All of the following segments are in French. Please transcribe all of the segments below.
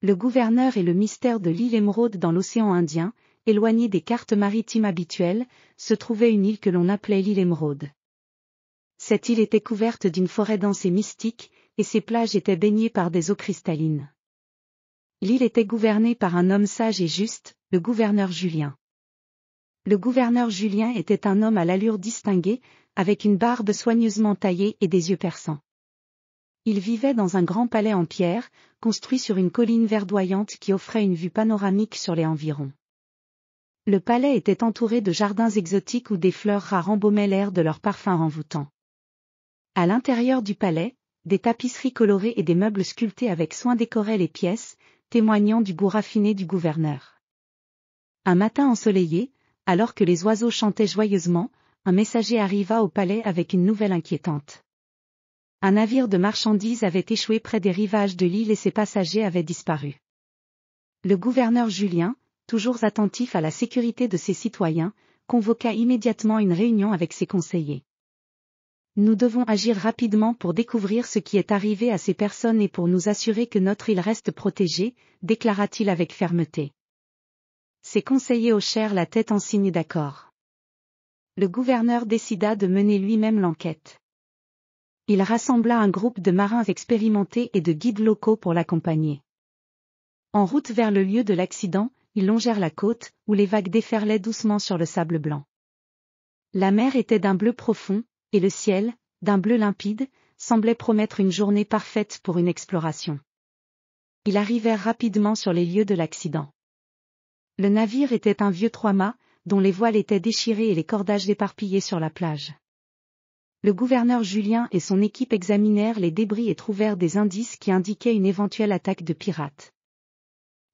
Le gouverneur et le mystère de l'île Émeraude dans l'océan Indien, éloignée des cartes maritimes habituelles, se trouvait une île que l'on appelait l'île Émeraude. Cette île était couverte d'une forêt dense et mystique, et ses plages étaient baignées par des eaux cristallines. L'île était gouvernée par un homme sage et juste, le gouverneur Julien. Le gouverneur Julien était un homme à l'allure distinguée, avec une barbe soigneusement taillée et des yeux perçants. Il vivait dans un grand palais en pierre, construit sur une colline verdoyante qui offrait une vue panoramique sur les environs. Le palais était entouré de jardins exotiques où des fleurs rares embaumaient l'air de leur parfum envoûtant. À l'intérieur du palais, des tapisseries colorées et des meubles sculptés avec soin décoraient les pièces, témoignant du goût raffiné du gouverneur. Un matin ensoleillé, alors que les oiseaux chantaient joyeusement, un messager arriva au palais avec une nouvelle inquiétante. Un navire de marchandises avait échoué près des rivages de l'île et ses passagers avaient disparu. Le gouverneur Julien, toujours attentif à la sécurité de ses citoyens, convoqua immédiatement une réunion avec ses conseillers. Nous devons agir rapidement pour découvrir ce qui est arrivé à ces personnes et pour nous assurer que notre île reste protégée, déclara-t-il avec fermeté. Ses conseillers hochèrent la tête en signe d'accord. Le gouverneur décida de mener lui-même l'enquête. Il rassembla un groupe de marins expérimentés et de guides locaux pour l'accompagner. En route vers le lieu de l'accident, ils longèrent la côte, où les vagues déferlaient doucement sur le sable blanc. La mer était d'un bleu profond, et le ciel, d'un bleu limpide, semblait promettre une journée parfaite pour une exploration. Ils arrivèrent rapidement sur les lieux de l'accident. Le navire était un vieux trois-mâts, dont les voiles étaient déchirées et les cordages éparpillés sur la plage. Le gouverneur Julien et son équipe examinèrent les débris et trouvèrent des indices qui indiquaient une éventuelle attaque de pirates.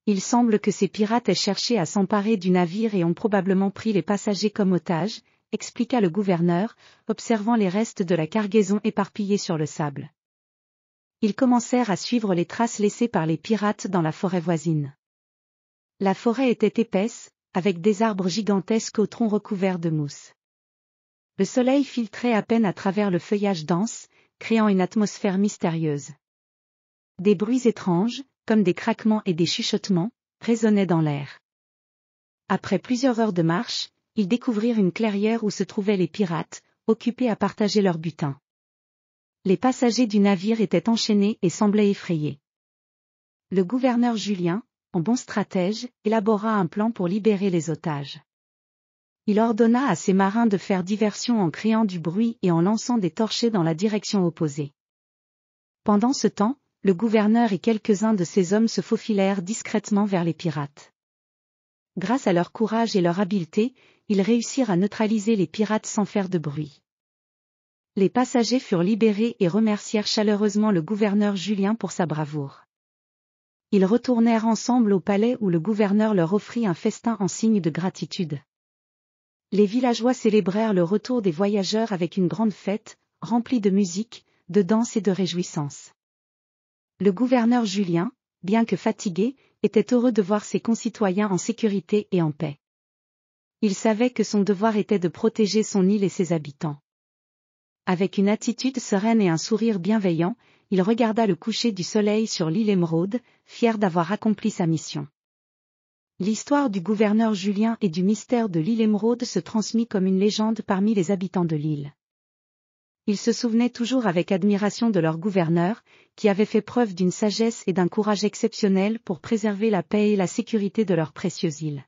Il semble que ces pirates aient cherché à s'emparer du navire et ont probablement pris les passagers comme otages, expliqua le gouverneur, observant les restes de la cargaison éparpillés sur le sable. Ils commencèrent à suivre les traces laissées par les pirates dans la forêt voisine. La forêt était épaisse, avec des arbres gigantesques aux troncs recouverts de mousse. Le soleil filtrait à peine à travers le feuillage dense, créant une atmosphère mystérieuse. Des bruits étranges, comme des craquements et des chuchotements, résonnaient dans l'air. Après plusieurs heures de marche, ils découvrirent une clairière où se trouvaient les pirates, occupés à partager leur butin. Les passagers du navire étaient enchaînés et semblaient effrayés. Le gouverneur Julien, en bon stratège, élabora un plan pour libérer les otages. Il ordonna à ses marins de faire diversion en créant du bruit et en lançant des torchets dans la direction opposée. Pendant ce temps, le gouverneur et quelques-uns de ses hommes se faufilèrent discrètement vers les pirates. Grâce à leur courage et leur habileté, ils réussirent à neutraliser les pirates sans faire de bruit. Les passagers furent libérés et remercièrent chaleureusement le gouverneur Julien pour sa bravoure. Ils retournèrent ensemble au palais où le gouverneur leur offrit un festin en signe de gratitude. Les villageois célébrèrent le retour des voyageurs avec une grande fête, remplie de musique, de danse et de réjouissance. Le gouverneur Julien, bien que fatigué, était heureux de voir ses concitoyens en sécurité et en paix. Il savait que son devoir était de protéger son île et ses habitants. Avec une attitude sereine et un sourire bienveillant, il regarda le coucher du soleil sur l'île Émeraude, fier d'avoir accompli sa mission. L'histoire du gouverneur Julien et du mystère de l'île Émeraude se transmit comme une légende parmi les habitants de l'île. Ils se souvenaient toujours avec admiration de leur gouverneur, qui avait fait preuve d'une sagesse et d'un courage exceptionnels pour préserver la paix et la sécurité de leur précieuse île.